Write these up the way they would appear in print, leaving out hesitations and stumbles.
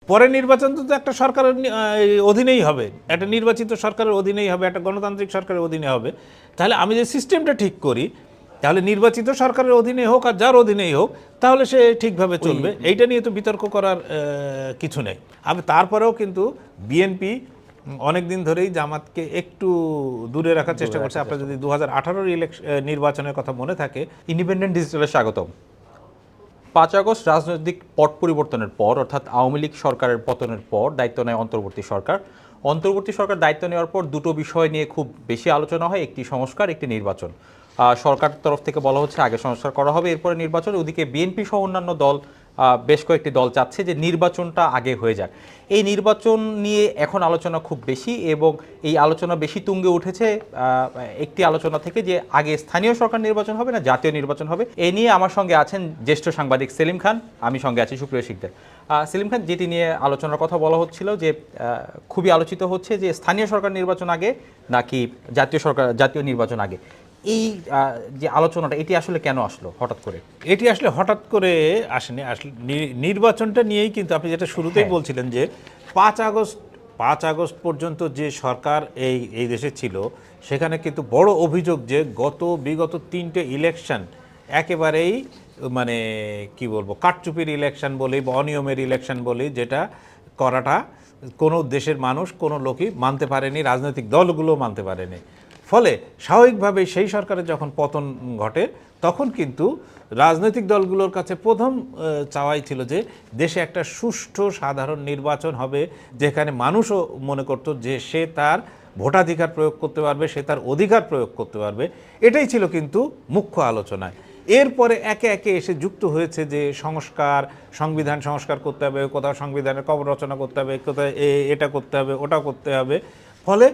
পরে নির্বাচন তো একটা সরকারের অধীনেই হবে, একটা নির্বাচিত সরকারের অধীনেই হবে, একটা গণতান্ত্রিক সরকারের অধীনে হবে। তাহলে আমি যে সিস্টেমটা ঠিক করি, তাহলে নির্বাচিত সরকারের অধীনে হোক আর যার অধীনেই হোক, তাহলে সে ঠিকভাবে চলবে। এইটা নিয়ে তো বিতর্ক করার কিছু নেই। আমি তারপরেও কিন্তু বিএনপি অনেক দিন ধরেই জামাতকে একটু দূরে রাখার চেষ্টা করছে। আপনার যদি 2018 নির্বাচনের কথা মনে থাকে, ইন্ডিপেন্ডেন্ট ডিজিটালে স্বাগতম। 5 আগস্ট রাজনৈতিক পট পরিবর্তনের পর, অর্থাৎ আওয়ামী লীগ সরকারের পতনের পর দায়িত্ব নেয় অন্তর্বর্তী সরকার। অন্তর্বর্তী সরকার দায়িত্ব নেওয়ার পর দুটো বিষয় নিয়ে খুব বেশি আলোচনা হয়, একটি সংস্কার, একটি নির্বাচন। সরকার তরফ থেকে বলা হচ্ছে আগে সংস্কার করা হবে, এরপরে নির্বাচন। ওদিকে বিএনপি সহ অন্যান্য দল, বেশ কয়েকটি দল চাচ্ছে যে নির্বাচনটা আগে হয়ে যাক। এই নির্বাচন নিয়ে এখন আলোচনা খুব বেশি, এবং এই আলোচনা বেশি তুঙ্গে উঠেছে একটি আলোচনা থেকে যে আগে স্থানীয় সরকার নির্বাচন হবে না জাতীয় নির্বাচন হবে। এ নিয়ে আমার সঙ্গে আছেন জ্যেষ্ঠ সাংবাদিক সেলিম খান, আমি সঙ্গে আছি সুপ্রিয় শিকদার। সেলিম খান, যেটি নিয়ে আলোচনার কথা বলা হচ্ছিল যে খুবই আলোচিত হচ্ছে যে স্থানীয় সরকার নির্বাচন আগে নাকি জাতীয় নির্বাচন আগে, এই যে আলোচনাটা এটি আসলে কেন আসলো হঠাৎ করে? এটি আসলে হঠাৎ করে আসেনি, আসলে নির্বাচনটা নিয়েই কিন্তু আপনি যেটা শুরুতেই বলছিলেন যে 5 আগস্ট পর্যন্ত যে সরকার এই দেশে ছিল, সেখানে কিন্তু বড় অভিযোগ যে বিগত 3টে ইলেকশন একেবারেই মানে কি বলবো, কারচুপির ইলেকশন বলি বা অনিয়মের ইলেকশন বলি, যেটা করাটা কোনো দেশের মানুষ কোনো লোকই মানতে পারেনি, রাজনৈতিক দলগুলো মানতে পারেনি। ফলে স্বাভাবিকভাবেই সেই সরকারের যখন পতন ঘটে, তখন কিন্তু রাজনৈতিক দলগুলোর কাছে প্রথম চাওয়াই ছিল যে দেশে একটা সুষ্ঠু সাধারণ নির্বাচন হবে, যেখানে মানুষও মনে করতো যে সে তার ভোটাধিকার প্রয়োগ করতে পারবে, সে তার অধিকার প্রয়োগ করতে পারবে। এটাই ছিল কিন্তু মুখ্য আলোচনায়। এরপরে একে একে এসে যুক্ত হয়েছে যে সংবিধান সংস্কার করতে হবে, কোথাও সংবিধানের কবর রচনা করতে হবে, কোথাও এটা করতে হবে, ওটা করতে হবে। ফলে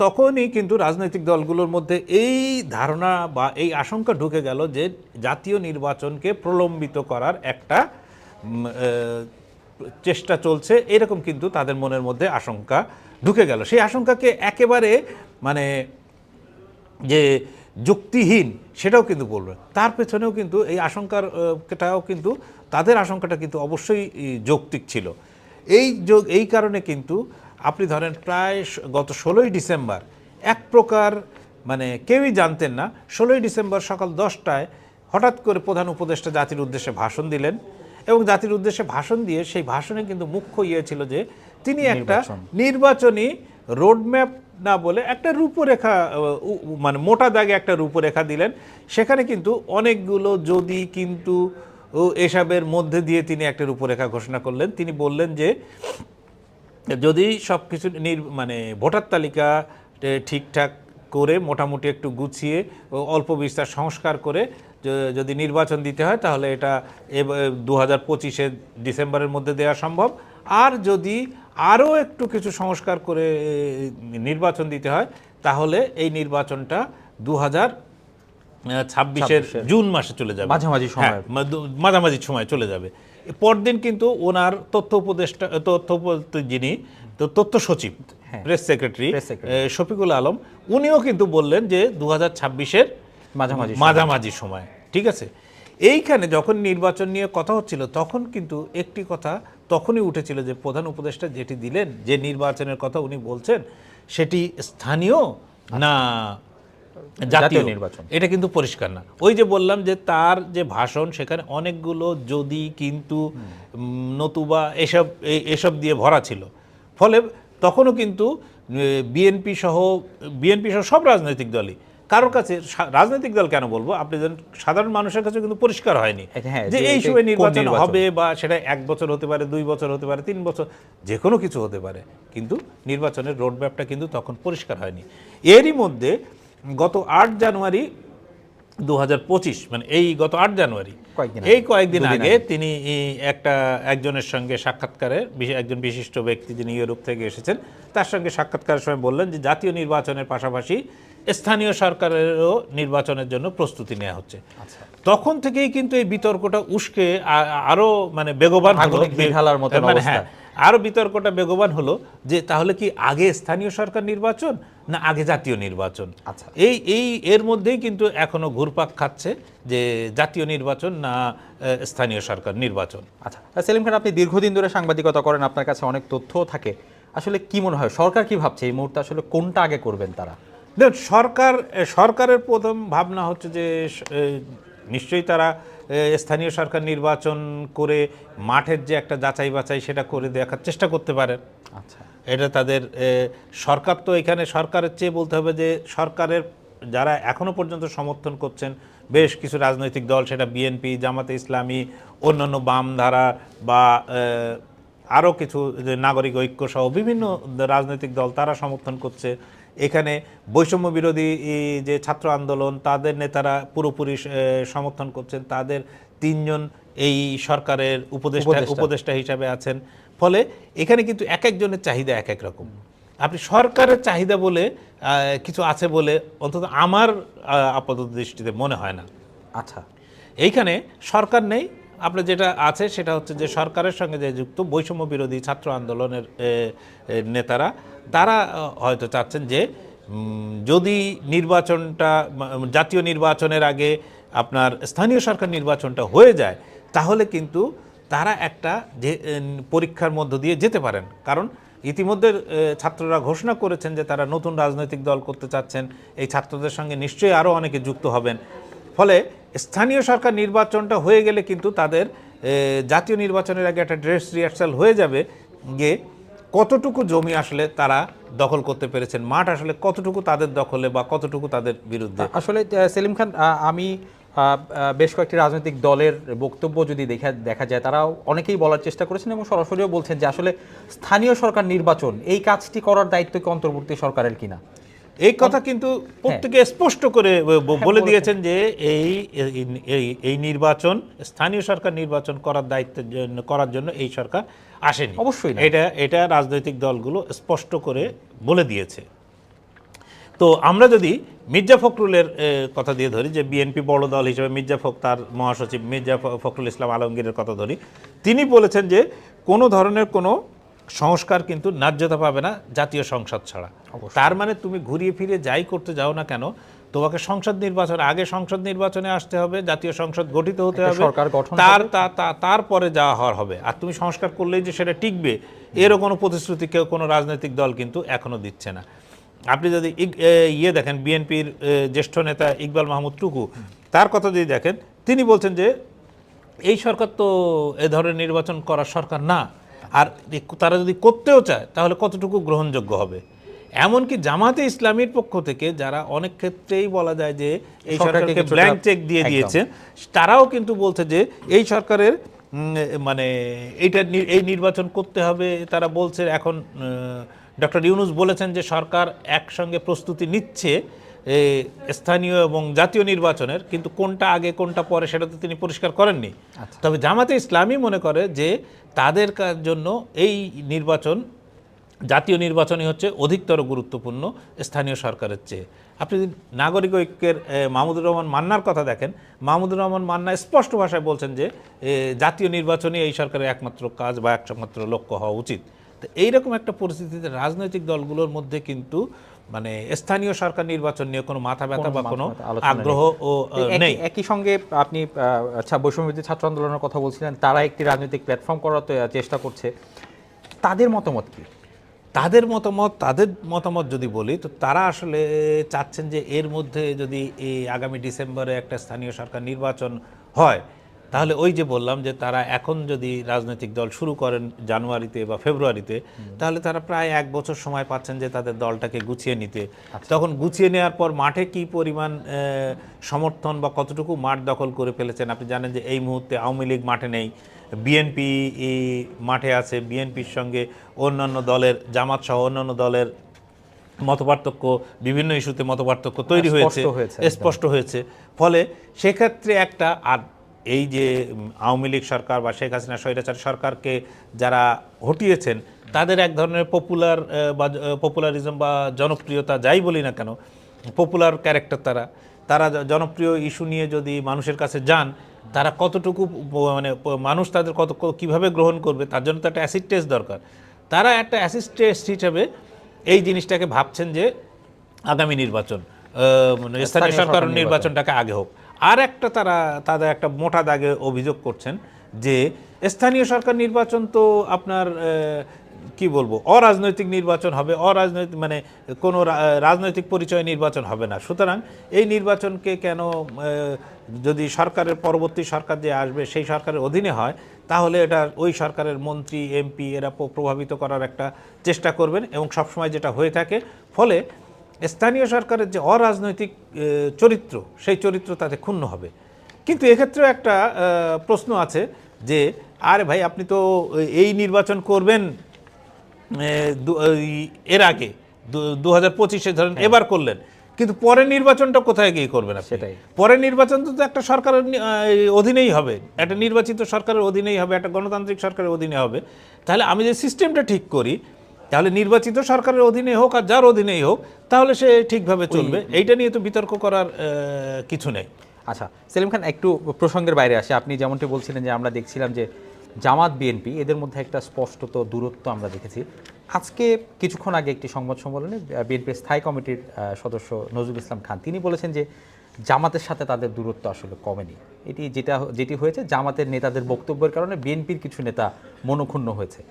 তখনই কিন্তু রাজনৈতিক দলগুলোর মধ্যে এই ধারণা বা এই আশঙ্কা ঢুকে গেল যে জাতীয় নির্বাচনকে প্রলম্বিত করার একটা চেষ্টা চলছে, এরকম কিন্তু তাদের মনের মধ্যে আশঙ্কা ঢুকে গেল। সেই আশঙ্কাকে একেবারে মানে যে যুক্তিহীন সেটাও কিন্তু বলবে, তার পেছনেও কিন্তু এই আশঙ্কাটাও কিন্তু তাদের আশঙ্কাটা কিন্তু অবশ্যই যৌক্তিক ছিল। এই কারণে কিন্তু আপনি ধরেন প্রায় গত 16ই ডিসেম্বর এক প্রকার মানে কেউই জানতেন না, 16ই ডিসেম্বর সকাল 10টায় হঠাৎ করে প্রধান উপদেষ্টা জাতির উদ্দেশ্যে ভাষণ দিলেন, এবং জাতির উদ্দেশ্যে ভাষণ দিয়ে সেই ভাষণে কিন্তু মুখ্য ছিল যে তিনি একটা নির্বাচনী রোডম্যাপ না বলে একটা রূপরেখা, মানে মোটা দাগে একটা রূপরেখা দিলেন। সেখানে কিন্তু অনেকগুলো যদি কিন্তু এসবের মধ্যে দিয়ে তিনি একটা রূপরেখা ঘোষণা করলেন। তিনি বললেন যে যদি সব কিছু মানে ভোটার তালিকা ঠিকঠাক করে মোটামুটি একটু গুছিয়ে অল্প বিস্তার সংস্কার করে যদি নির্বাচন দিতে হয়, তাহলে এটা 2025 ডিসেম্বরের মধ্যে দেওয়া সম্ভব। আর যদি আরও একটু কিছু সংস্কার করে নির্বাচন দিতে হয়, তাহলে এই নির্বাচনটা 2026 জুন মাসে চলে যাবে, মাঝামাঝি সময় চলে যাবে। পরদিন কিন্তু ওনার তথ্য সচিব প্রেস সেক্রেটারি শফিকুল আলম, উনিও কিন্তু বললেন যে 2026 মাঝামাঝি সময়, ঠিক আছে। এইখানে যখন নির্বাচন নিয়ে কথা হচ্ছিল, তখন কিন্তু একটি কথা তখনই উঠেছিল যে প্রধান উপদেষ্টা যেটি দিলেন, যে নির্বাচনের কথা উনি বলছেন, সেটি স্থানীয় না জাতীয় নির্বাচন, এটা কিন্তু পরিষ্কার না। ওই যে বললাম যে তার যে ভাষণ, সেখানে অনেকগুলো যদি কিন্তু নতুবা এসব দিয়ে ভরা ছিল। ফলে তখনও কিন্তু বিএনপি সহ সব রাজনৈতিক দলই, কারোর কাছে, রাজনৈতিক দল কেন বলবো, আপনি সাধারণ মানুষের কাছে কিন্তু পরিষ্কার হয়নি যে এই সময় নির্বাচন হবে, বা সেটা 1 বছর হতে পারে, 2 বছর হতে পারে, 3 বছর, যে কোনো কিছু হতে পারে, কিন্তু নির্বাচনের রোডম্যাপটা কিন্তু তখন পরিষ্কার হয়নি। এরই মধ্যে গত 8 জানুয়ারি 2025, মানে এই গত 8 জানুয়ারি, এই কয়েকদিন আগে তিনি একজনের সঙ্গে সাক্ষাৎকারে, একজন বিশিষ্ট ব্যক্তি যিনি ইউরোপ থেকে এসেছেন, তার সঙ্গে সাক্ষাৎকারের সময় বললেন যে জাতীয় নির্বাচনের পাশাপাশি স্থানীয় সরকারেরও নির্বাচনের জন্য প্রস্তুতি নেওয়া হচ্ছে। আচ্ছা, তখন থেকেই কিন্তু এই বিতর্কটা উস্কে আরো মানে বেগবান হলো, আগুনে ঘি ঢালার মতন মানে অবস্থা। হ্যাঁ, আরো বিতর্কটা বেগবান হলো যে তাহলে কি আগে স্থানীয় সরকার নির্বাচন না আগে জাতীয় নির্বাচন। আচ্ছা। এই এর মধ্যেই কিন্তু এখনো ঘুরপাক খাচ্ছে যে জাতীয় নির্বাচন না স্থানীয় সরকার নির্বাচন। আচ্ছা, সেলিম খান, আপনি দীর্ঘদিন ধরে সাংবাদিকতা করেন, আপনার কাছে অনেক তথ্যও থাকে। আসলে কি মনে হয় সরকার কি ভাবছে এই মুহূর্তে, আসলে কোনটা আগে করবেন তারা? দেখুন, সরকারের প্রথম ভাবনা হচ্ছে যে নিশ্চয়ই তারা স্থানীয় সরকার নির্বাচন করে মাঠের যে একটা যাচাই বাছাই সেটা করে দেখার চেষ্টা করতে পারেন। আচ্ছা, এটা তাদের সরকার তো এখানে সরকারের চেয়ে বলতে হবে যে সরকারের যারা এখনো পর্যন্ত সমর্থন করছেন বেশ কিছু রাজনৈতিক দল, সেটা বিএনপি, জামাতে ইসলামী, অন্যান্য বাম ধারা বা আরও কিছু যে নাগরিক ঐক্য সহ বিভিন্ন রাজনৈতিক দল, তারা সমর্থন করছে। এখানে বৈষম্য বিরোধী যে ছাত্র আন্দোলন, তাদের নেতারা পুরোপুরি সমর্থন করছেন। তাদের 3 জন এই সরকারের উপদেষ্টা হিসাবে আছেন। ফলে এখানে কিন্তু এক একজনের চাহিদা এক এক রকম। আপনি সরকারের চাহিদা বলে কিছু আছে বলে অন্তত আমার আপাতত দৃষ্টিতে মনে হয় না। আচ্ছা, এইখানে সরকার নেই, আপনার যেটা আছে সেটা হচ্ছে যে সরকারের সঙ্গে যে যুক্ত বৈষম্য বিরোধী ছাত্র আন্দোলনের নেতারা, তারা হয়তো চাচ্ছেন যে যদি নির্বাচনটা জাতীয় নির্বাচনের আগে আপনার স্থানীয় সরকার নির্বাচনটা হয়ে যায় তাহলে কিন্তু তারা একটা যে পরীক্ষার মধ্য দিয়ে যেতে পারেন। কারণ ইতিমধ্যে ছাত্ররা ঘোষণা করেছেন যে তারা নতুন রাজনৈতিক দল করতে চাচ্ছেন। এই ছাত্রদের সঙ্গে নিশ্চয়ই আরও অনেকে যুক্ত হবেন। ফলে স্থানীয় সরকার নির্বাচনটা হয়ে গেলে কিন্তু তাদের জাতীয় নির্বাচনের আগে একটা ড্রেস রিহার্সাল হয়ে যাবে যে কতটুকু জমি আসলে তারা দখল করতে পেরেছেন, মাঠ আসলে কতটুকু তাদের দখলে বা কতটুকু তাদের বিরুদ্ধে। আসলে সেলিম খান, আমি বেশ কয়েকটি রাজনৈতিক দলের বক্তব্য যদি দেখা যায়, তারাও অনেকেই বলার চেষ্টা করেছেন এবং সরাসরিও বলছেন যে আসলে স্থানীয় সরকার নির্বাচন এই কাজটি করার দায়িত্ব কি অন্তর্বর্তী সরকারের কিনা। এই কথা কিন্তু প্রত্যেকে স্পষ্ট করে বলে দিয়েছেন যে এই নির্বাচন, স্থানীয় সরকার নির্বাচন করার জন্য এই সরকার আসেনি। অবশ্যই না। এটা রাজনৈতিক দলগুলো স্পষ্ট করে বলে দিয়েছে। তো আমরা যদি মির্জা ফখরুলের কথা দিয়ে ধরি, যে বিএনপি বড় দল হিসেবে তার মহাসচিব মির্জা ফখরুল ইসলাম আলমগীরের কথা ধরি, তিনি বলেছেন যে কোনো ধরনের কোনো সংস্কার কিন্তু ন্যায্যতা পাবে না জাতীয় সংসদ ছাড়া। তার মানে তুমি ঘুরিয়ে ফিরে যাই করতে যাও না কেন, তোমাকে সংসদ নির্বাচনে আসতে হবে, জাতীয় সংসদ গঠিত হতে হবে, সরকার গঠন তারপরে যাওয়া হওয়ার হবে। আর তুমি সংস্কার করলেই যে সেটা টিকবে এরও কোনো প্রতিশ্রুতি কেউ কোনো রাজনৈতিক দল কিন্তু এখনো দিচ্ছে না। আপনি যদি দেখেন, বিএনপির জ্যেষ্ঠ নেতা ইকবাল মাহমুদ টুকু, তার কথা যদি দেখেন, তিনি বলছেন যে এই সরকার তো এ ধরনের নির্বাচন করার সরকার না, আর তারা যদি করতেও চায় তাহলে কতটুকু গ্রহণযোগ্য হবে। এমনকি জামাতে ইসলামীর পক্ষ থেকে যারা অনেক ক্ষেত্রেই বলা যায় যে এই সরকারকে ব্ল্যাঙ্ক চেক দিয়ে দিয়েছে, তারাও কিন্তু বলছে যে এই সরকারের মানে এই নির্বাচন করতে হবে। তারা বলছে এখন ডক্টর ইউনূস বলেছেন যে সরকার একসঙ্গে প্রস্তুতি নিচ্ছে স্থানীয় এবং জাতীয় নির্বাচনের, কিন্তু কোনটা আগে কোনটা পরে সেটা তো তিনি পরিষ্কার করেননি। তবে জামাতে ইসলামী মনে করে যে তাদের জন্য এই নির্বাচন, জাতীয় নির্বাচনই হচ্ছে অধিকতর গুরুত্বপূর্ণ স্থানীয় সরকারের চেয়ে। আপনি যদি নাগরিক ঐক্যের মাহমুদুর রহমান মান্নার কথা দেখেন, মাহমুদুর রহমান মান্না স্পষ্ট ভাষায় বলছেন যে জাতীয় নির্বাচনই এই সরকারের একমাত্র কাজ বা একমাত্র লক্ষ্য হওয়া উচিত। তো এইরকম একটা পরিস্থিতিতে রাজনৈতিক দলগুলোর মধ্যে কিন্তু মানে স্থানীয় সরকার নির্বাচন নিয়ে কোনো মাথা ব্যথা বা কোনো আগ্রহ নেই। একই সঙ্গে আপনি বৈষম্যবিরোধী ছাত্র আন্দোলনের কথা বলছিলেন, তারা একটি রাজনৈতিক প্ল্যাটফর্ম করার চেষ্টা করছে, তাদের মতামত কি? তাদের মতামত যদি বলি, তো তারা আসলে চাচ্ছেন যে এর মধ্যে যদি এই আগামী ডিসেম্বরে একটা স্থানীয় সরকার নির্বাচন হয়, তাহলে ওই যে বললাম যে তারা এখন যদি রাজনৈতিক দল শুরু করেন জানুয়ারিতে বা ফেব্রুয়ারিতে, তাহলে তারা প্রায় 1 বছর সময় পাচ্ছেন যে তাদের দলটাকে গুছিয়ে নিতে। তখন গুছিয়ে নেওয়ার পর মাঠে কি পরিমাণ সমর্থন বা কতটুকু মাঠ দখল করে ফেলেছেন। আপনি জানেন যে এই মুহূর্তে আওয়ামী লীগ মাঠে নেই, বিএনপি মাঠে আছে। বিএনপির সঙ্গে অন্যান্য দলের, জামাত সহ অন্যান্য দলের মতপার্থক্য, বিভিন্ন ইস্যুতে মতপার্থক্য তৈরি হয়েছে, স্পষ্ট হয়েছে। ফলে সেক্ষেত্রে একটা, আর এই যে আওয়ামী লীগ সরকার বা শেখ হাসিনা স্বৈরাচার সরকারকে যারা হটিয়েছেন, তাদের এক ধরনের পপুলারিজম বা জনপ্রিয়তা যাই বলি না কেন, পপুলার ক্যারেক্টার তারা জনপ্রিয় ইস্যু নিয়ে যদি মানুষের কাছে যান, তারা কতটুকু মানে মানুষ তাদের কীভাবে গ্রহণ করবে, তার জন্য তো একটা অ্যাসিড টেস্ট দরকার। তারা একটা অ্যাসিড টেস্ট হিসেবে এই জিনিসটাকে ভাবছেন যে আগামী নির্বাচন, মানে স্থানীয় সরকার নির্বাচনটাকে আগে হোক। আর একটা তাদের একটা মোটা দাগে অভিযোগ করছেন যে স্থানীয় সরকার নির্বাচন তো আপনার কি বলবো, অরাজনৈতিক নির্বাচন হবে, অরাজনৈতিক মানে কোনো রাজনৈতিক পরিচয় নির্বাচন হবে না। সুতরাং এই নির্বাচনকে কেন যদি সরকারের পরবর্তী সরকার যে আসবে সেই সরকারের অধীনে হয়, তাহলে এটা ওই সরকারের মন্ত্রী এমপি এরা প্রভাবিত করার একটা চেষ্টা করবেন, এবং সবসময় যেটা হয়ে থাকে, ফলে স্থানীয় সরকারের যে অরাজনৈতিক চরিত্র সেই চরিত্র তাতে ক্ষুণ্ণ হবে। কিন্তু এক্ষেত্রেও একটা প্রশ্ন আছে যে আরে ভাই, আপনি তো এই নির্বাচন করবেন এর আগে 2025-এ ধরেন এবার করলেন, কিন্তু পরের নির্বাচনটা কোথায় গিয়ে করবেন? সেটাই, পরের নির্বাচন তো একটা সরকারের অধীনেই হবে, একটা নির্বাচিত সরকারের অধীনেই হবে, একটা গণতান্ত্রিক সরকারের অধীনে হবে। তাহলে আমি যে সিস্টেমটা ঠিক করি, তাহলে নির্বাচিত সরকারের অধীনে হোক আর যার অধীনেই হোক, তাহলে সে ঠিকভাবে চলবে। এইটা নিয়ে তো বিতর্ক করার কিছু নেই। আচ্ছা সেলিম খান, একটু প্রসঙ্গের বাইরে আসে। আপনি যেমনটি বলছিলেন যে আমরা দেখছিলাম যে জামাত বিএনপি এদের মধ্যে একটা স্পষ্টত দূরত্ব আমরা দেখেছি। আজকে কিছুক্ষণ আগে একটি সংবাদ সম্মেলনে বিএনপির স্থায়ী কমিটির সদস্য নজরুল ইসলাম খান তিনি বলেছেন যে জামাতের সাথে তাদের দূরত্ব আসলে কমেনি। যেটি হয়েছে জামাতের নেতাদের বক্তব্যের কারণে বিএনপির কিছু নেতা মনক্ষুণ্ণ হয়েছে।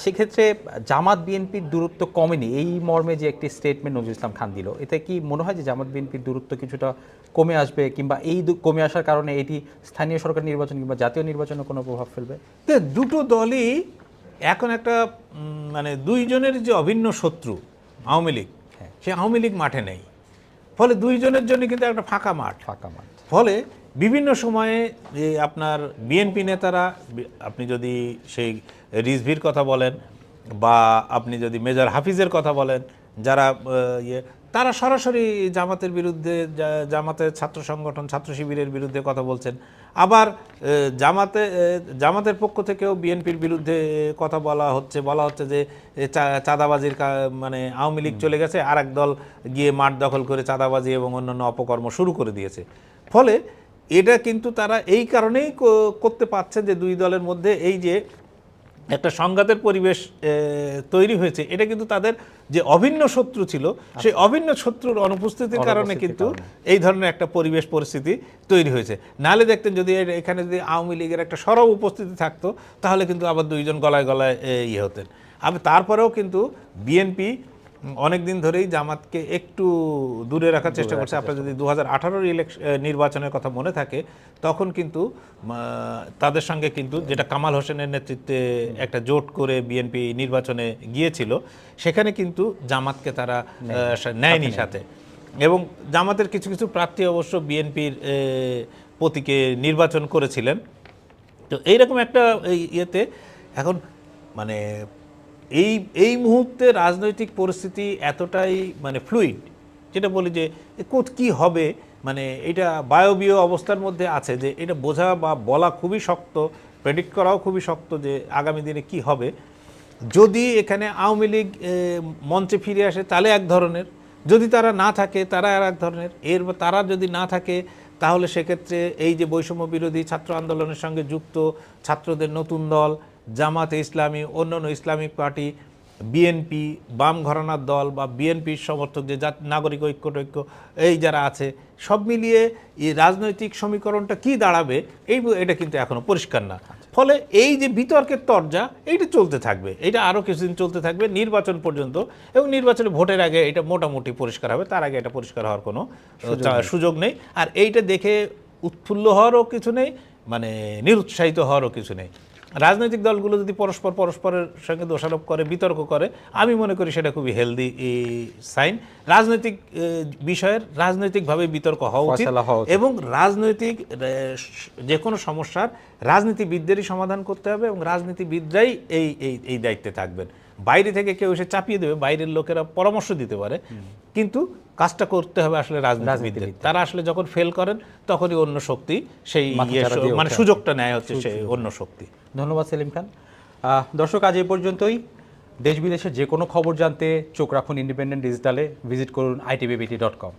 সেক্ষেত্রে জামাত বিএনপির দূরত্ব কমেনি, এই মর্মে যে একটি স্টেটমেন্ট নজরুল ইসলাম খান দিল, এতে কি মনে হয় যে জামাত বিএনপির দূরত্ব কিছুটা কমে আসবে, কিংবা এই কমে আসার কারণে এটি স্থানীয় সরকার নির্বাচন কিংবা জাতীয় নির্বাচনে কোনো প্রভাব ফেলবে? দুটো দলই এখন একটা মানে দুইজনের যে অভিন্ন শত্রু আওয়ামী লীগ, সে আওয়ামী লীগ মাঠে নেই, ফলে দুইজনের জন্য কিন্তু একটা ফাঁকা মাঠ। ফলে বিভিন্ন সময়ে যে আপনার বিএনপি নেতারা, আপনি যদি সেই রিজভির কথা বলেন বা আপনি যদি মেজর হাফিজের কথা বলেন, যারা তারা সরাসরি জামাতের বিরুদ্ধে, জামাতের ছাত্র সংগঠন ছাত্র শিবিরের বিরুদ্ধে কথা বলছেন। আবার জামাতের পক্ষ থেকেও বিএনপির বিরুদ্ধে কথা বলা হচ্ছে যে চাঁদাবাজির মানে আওয়ামী লীগ চলে গেছে, আর এক দল গিয়ে মাঠ দখল করে চাঁদাবাজি এবং অন্যান্য অপকর্ম শুরু করে দিয়েছে। ফলে এটা কিন্তু তারা এই কারণেই করতে পারছে যে দুই দলের মধ্যে এই যে একটা সংঘাতের পরিবেশ তৈরি হয়েছে, এটা কিন্তু তাদের যে অভিন্ন শত্রু ছিল সেই অভিন্ন শত্রুর অনুপস্থিতির কারণে কিন্তু এই ধরনের একটা পরিবেশ পরিস্থিতি তৈরি হয়েছে। নাহলে দেখতেন যদি এখানে যদি আওয়ামী লীগের একটা সরব উপস্থিতি থাকতো, তাহলে কিন্তু আবার দুইজন গলায় গলায় ইয়ে হতেন। তারপরেও কিন্তু বিএনপি অনেক দিন ধরেই জামাতকে একটু দূরে রাখার চেষ্টা করছে। আপনার যদি 2018-র নির্বাচনের কথা মনে থাকে, তখন কিন্তু তাদের সঙ্গে কিন্তু যেটা কামাল হোসেনের নেতৃত্বে একটা জোট করে বিএনপি নির্বাচনে গিয়েছিল, সেখানে কিন্তু জামাতকে তারা নেয়নি সাথে, এবং জামাতের কিছু কিছু প্রার্থী অবশ্য বিএনপির প্রতীকে নির্বাচন করেছিলেন। তো এইরকম একটা ইয়েতে এখন মানে এই মুহূর্তে রাজনৈতিক পরিস্থিতি এতটাই মানে ফ্লুইড, যেটা বলি যে কি হবে, মানে এটা বায়বীয় অবস্থার মধ্যে আছে, যে এটা বোঝা বা বলা খুবই শক্ত, প্রেডিক্ট করাও খুবই শক্ত যে আগামী দিনে কি হবে। যদি এখানে আওয়ামী লীগ মঞ্চে ফিরে আসে তাহলে এক ধরনের, যদি তারা না থাকে তারা আর এক ধরনের। তারা যদি না থাকে তাহলে সেক্ষেত্রে এই যে বৈষম্য বিরোধী ছাত্র আন্দোলনের সঙ্গে যুক্ত ছাত্রদের নতুন দল, জামাতে ইসলামী, অন্যান্য ইসলামিক পার্টি, বিএনপি, বাম ঘরানার দল বা বিএনপির সমর্থক যে নাগরিক ঐক্য এই যারা আছে, সব মিলিয়ে এই রাজনৈতিক সমীকরণটা কি দাঁড়াবে এটা কিন্তু এখনো পরিষ্কার না। ফলে এই যে বিতর্কের তরজা এইটা চলতে থাকবে, এটা আরও কিছুদিন চলতে থাকবে নির্বাচন পর্যন্ত, এবং নির্বাচনে ভোটের আগে এটা মোটামুটি পরিষ্কার হবে, তার আগে এটা পরিষ্কার হওয়ার কোনো সুযোগ নেই। আর এইটা দেখে উৎফুল্ল হওয়ারও কিছু নেই, মানে নিরুৎসাহিত হওয়ারও কিছু নেই। রাজনৈতিক দলগুলো যদি পরস্পরের সঙ্গে দোষারোপ করে, বিতর্ক করে, আমি মনে করি সেটা খুবই হেলদি সাইন। রাজনৈতিক বিষয়ের রাজনৈতিকভাবে বিতর্ক হওয়া উচিত, এবং রাজনৈতিক যে কোনো সমস্যার রাজনীতিবিদদেরই সমাধান করতে হবে, এবং রাজনীতিবিদরাই এই দায়িত্বে থাকবেন। বাইরে থেকে কেউ এসে চাপিয়ে দেবে, বাইরের লোকেরা পরামর্শ দিতে পারে, কিন্তু কাজটা করতে হবে আসলে রাজনীতিবিদদের। তারা আসলে যখন ফেল করেন তখনই অন্য শক্তি সেই মানে সুযোগটা নেয় হচ্ছে সেই অন্য শক্তি। ধন্যবাদ সেলিম খান। দর্শক, আজ এই পর্যন্তই। দেশ বিদেশের যে কোনো খবর জানতে চোখ রাখুন ইন্ডিপেন্ডেন্ট ডিজিটালে, ভিজিট করুন itbbt.com।